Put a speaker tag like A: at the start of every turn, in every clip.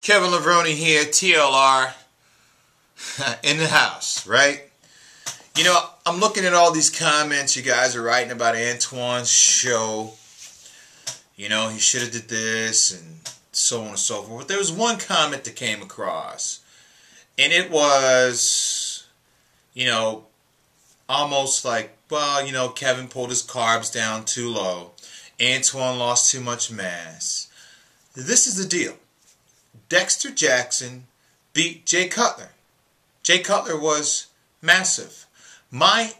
A: Kevin Levrone here, TLR, in the house, right? You know, I'm looking at all these comments you guys are writing about Antoine's show. You know, he should have did this and so on and so forth. But there was one comment that came across. And it was, you know, almost like, well, you know, Kevin pulled his carbs down too low. Antoine lost too much mass. This is the deal. Dexter Jackson beat Jay Cutler. Jay Cutler was massive. My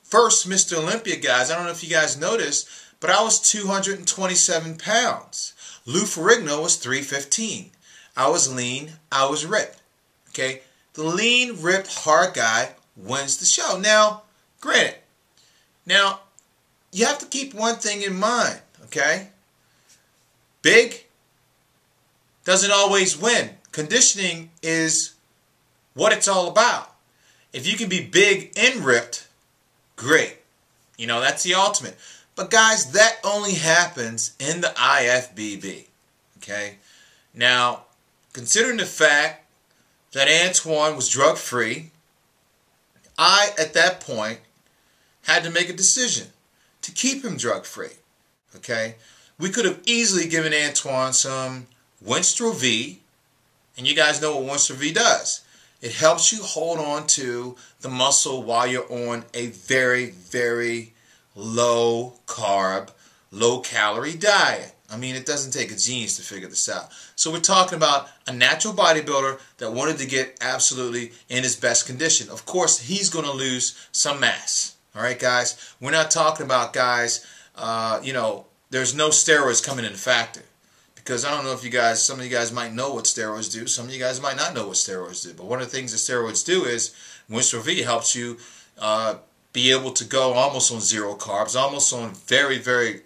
A: first Mr. Olympia, guys, I don't know if you guys noticed, but I was 227 pounds. Lou Ferrigno was 315. I was lean. I was ripped. Okay? The lean, ripped, hard guy wins the show. Now, granted, you have to keep one thing in mind, okay? Big doesn't always win. Conditioning is what it's all about. If you can be big and ripped, great. You know, that's the ultimate. But guys, that only happens in the IFBB, okay? Now, considering the fact that Antoine was drug-free, I, at that point, had to make a decision to keep him drug-free, okay? We could have easily given Antoine some Winstrol V, and you guys know what Winstrol V does. It helps you hold on to the muscle while you're on a very, very low carb, low calorie diet. I mean, it doesn't take a genius to figure this out. So we're talking about a natural bodybuilder that wanted to get absolutely in his best condition. Of course, he's going to lose some mass. All right, guys? We're not talking about guys, you know, there's no steroids coming in a factor. Because I don't know if you guys, some of you guys might know what steroids do. Some of you guys might not know what steroids do. But one of the things that steroids do is Winstrol V helps you be able to go almost on zero carbs, almost on very, very,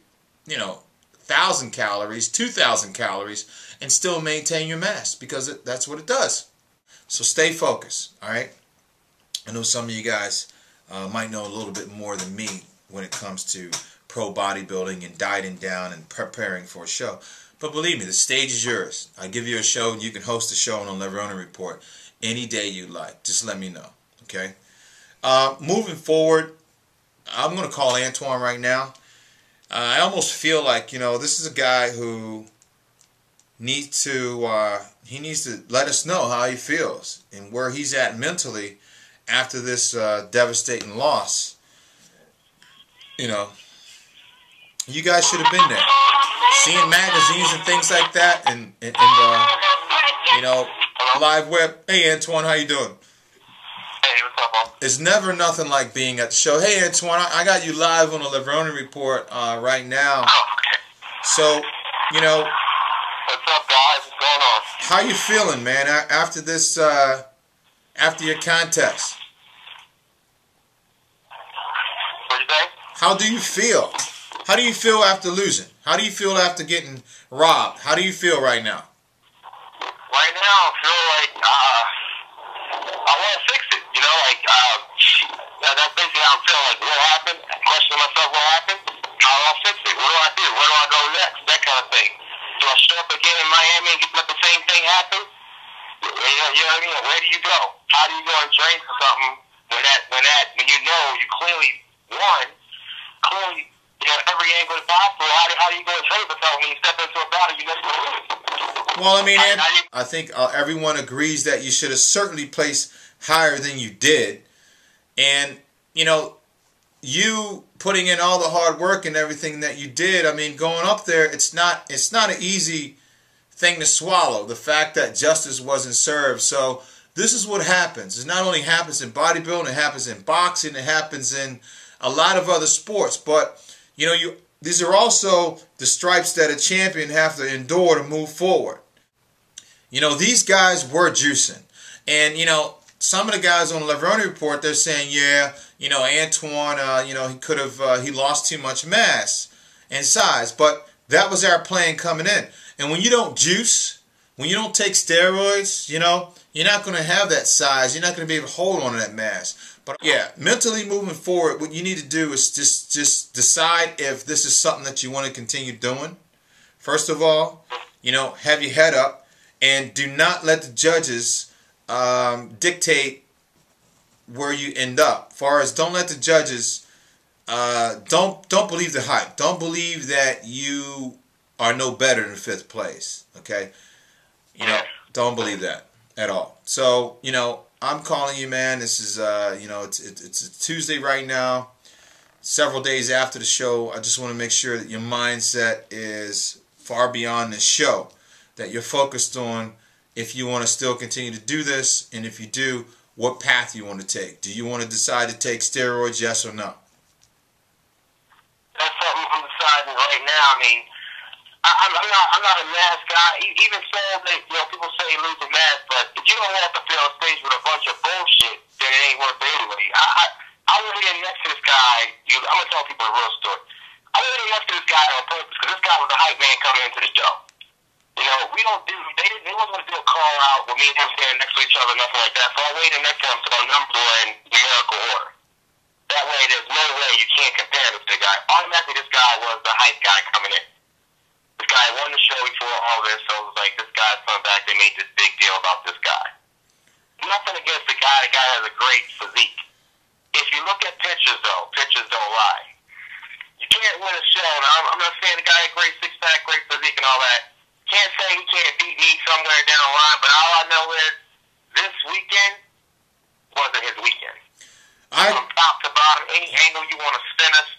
A: you know, 1,000 calories, 2,000 calories, and still maintain your mass because that's what it does. So stay focused, all right? I know some of you guys might know a little bit more than me when it comes to pro bodybuilding and dieting down and preparing for a show. But believe me, the stage is yours. I give you a show and you can host a show on the Levrone Report any day you like. Just let me know, okay? Moving forward, I'm going to call Antoine right now. I almost feel like, you know, this is a guy who needs to, he needs to let us know how he feels and where he's at mentally after this devastating loss. You know, you guys should have been there. Seeing magazines and things like that and you know, live web. Hey, Antoine, how you doing?
B: Hey, what's up, Mom?
A: It's never nothing like being at the show. Hey, Antoine, I got you live on the Levrone Report right now.
B: Oh, okay.
A: So, you know,
B: what's up, guys? What's going on?
A: how you feeling, man, after this, after your contest?
B: What you say?
A: How do you feel? How do you feel after losing? How do you feel after getting robbed? How do you feel right now?
B: Right now, I feel like I want to fix it. You know, like that's basically how I'm feeling. Like, what happened? I'm questioning myself. What happened? How do I fix it? What do I do? Where do I go next? That kind of thing. Do I show up again in Miami and let the same thing happen? You know what I mean? Where do you go? How do you go and train for something when you know you clearly won? Clearly. You know, every angle is possible. How do you go and train for something when you step into a battle you never lose?
A: Well, I mean, I think everyone agrees that you should have certainly placed higher than you did. And, you know, you putting in all the hard work and everything that you did, I mean, going up there, it's not an easy thing to swallow, the fact that justice wasn't served. So this is what happens. It not only happens in bodybuilding, it happens in boxing, it happens in a lot of other sports. But you know, these are also the stripes that a champion have to endure to move forward. You know, these guys were juicing. And, you know, some of the guys on the Levrone Report, they're saying, yeah, you know, Antoine, you know, he lost too much mass and size. But that was our plan coming in. And when you don't juice, when you don't take steroids, you know, you're not going to have that size. You're not going to be able to hold on to that mass. But yeah, mentally moving forward, what you need to do is just decide if this is something that you want to continue doing. First of all, you know, have your head up And do not let the judges dictate where you end up. Far as don't let the judges don't believe the hype. Don't believe that you are no better than 5th place. Okay, you know, don't believe that at all. So I'm calling you, man. This is it's a Tuesday right now. Several days after the show, I just want to make sure that your mindset is far beyond this show. That you're focused on if you want to still continue to do this, and if you do, what path you want to take. Do you want to decide to take steroids, yes or no?
B: That's something I'm deciding right now. I mean, I'm not a mask guy. Even so, that people say lose a mask, but if you don't walk up there on stage with a bunch of bullshit, then it ain't worth it anyway. I went in next to this guy. I'm gonna tell people a real story. I went in next to this guy on purpose because this guy was a hype man coming into the show. We don't do. They wasn't gonna do a call out with me and him standing next to each other, nothing like that. So I waited next to him so our numbers were in numerical order. That way, there's no way you can't compare this to the guy. Automatically, this guy was the hype guy coming in. This guy won the show before all this, so it was like this guy's coming back. They made this big deal about this guy. Nothing against the guy. The guy has a great physique. If you look at pictures, though, pictures don't lie. You can't win a show. Now, I'm not saying the guy had great six-pack, great physique, and all that. Can't say he can't beat me somewhere down the line, but all I know is this weekend wasn't his weekend. From top to bottom, any angle you want to spin us,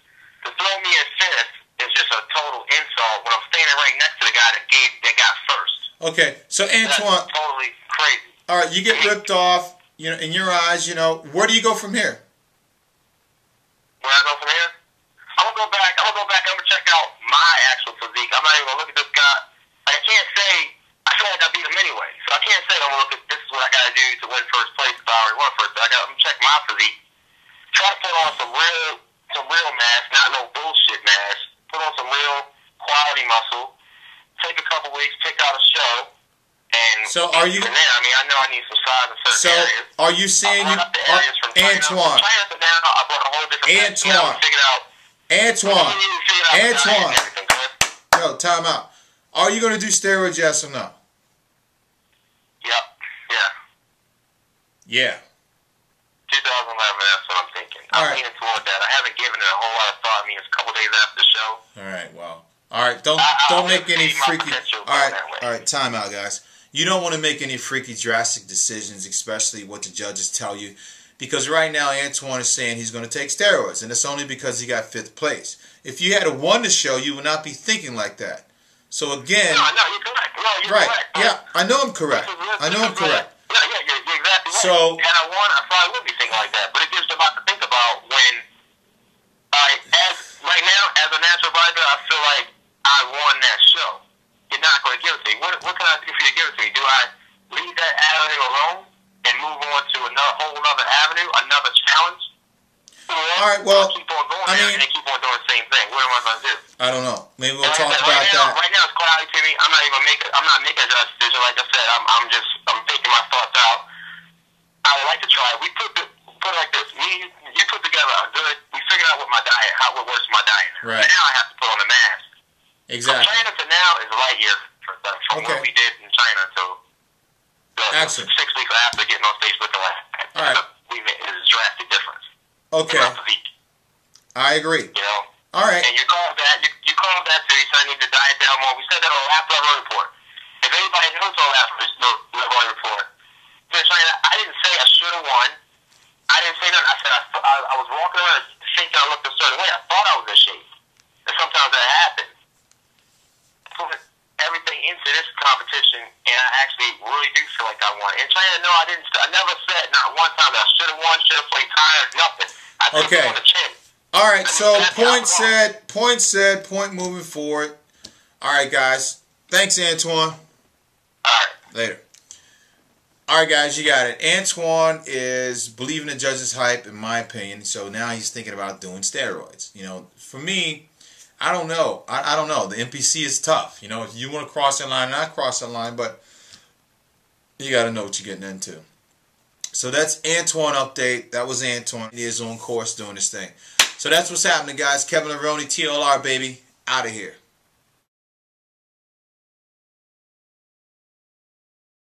B: to throw me a fist is just a total insult when I'm standing right next to the guy that got first.
A: Okay, so Antoine,
B: that's totally crazy.
A: All right, you get ripped off. In your eyes, where do you go from here?
B: Where I go from here? I'm gonna go back. I'm gonna check out my actual physique. I'm not even gonna look at this guy. I can't say. I feel like I beat him anyway, so I can't say I'm gonna look at this is what I gotta do to win first place if I already won first. I'm gonna check my physique. Try to put on some real mass, not no bullshit mass. Put on some real quality muscle. Take a couple weeks, pick out a show, and
A: so are you?
B: From there, I mean, I know I need some size in certain areas.
A: Are you saying you? Antoine. Yo, time out. Are you gonna do steroids? Yes or no?
B: Yep. Yeah.
A: Yeah.
B: 2011, that's what I'm thinking. I'm leaning toward that. I haven't given it a whole lot of thought. I mean, it's a couple days after the show.
A: All right, well. All right, don't make any freaky... All right, time out, guys. You don't want to make any freaky, drastic decisions, especially what the judges tell you, because right now Antoine is saying he's going to take steroids, and it's only because he got 5th place. If you had won the show, you would not be thinking like that. So again...
B: No, you're correct. No, you're correct.
A: Yeah, I know I'm correct.
B: Yeah, you're exactly right.
A: So,
B: and I won, I probably would be thinking like that. But it gives you a lot to think about when, right now, as a natural fighter, I feel like I won that show. You're not going to give it to me. What can I do for you to give it to me? Do I leave that avenue alone and move on to whole other avenue, another challenge?
A: All right, well,
B: keep on going and they keep on doing the same thing. What am I going to do?
A: I don't know. Maybe we'll talk about that.
B: Right now, it's cloudy to me. I'm not making a decision. Like I said, I'm thinking my thoughts out. I would like to try. We put it like this. You put together a good. We figured out what works for my diet.
A: Right.
B: Now I have to put on a mask.
A: Exactly.
B: From China to now is a light year from what we did in China to 6 weeks after getting on stage looking like that.
A: All right.
B: It's a drastic difference.
A: Okay. I agree. All right.
B: And you called that. You called that too. You said I need to diet down more. We said that on the last level report. If anybody knows on last level report, I didn't say I should have won. I didn't say nothing. I said I was walking around thinking I looked a certain way. I thought I was in shape. And sometimes that happens. Put everything into this competition, and I actually really do feel like I won. In China, no, I didn't. I never said not one time that I should have won, should have played tired, nothing. I took it on the chin.
A: All right, so point said, point moving forward. All right, guys. Thanks, Antoine.
B: All right.
A: Later. All right, guys, you got it. Antoine is believing the judge's hype, in my opinion, so now he's thinking about doing steroids. For me, I don't know. I don't know. The NPC is tough. If you want to cross that line, not cross that line, but you got to know what you're getting into. So that's Antoine update. That was Antoine. He is on course doing this thing. So that's what's happening, guys. Kevin Levrone, TLR, baby. Out of here.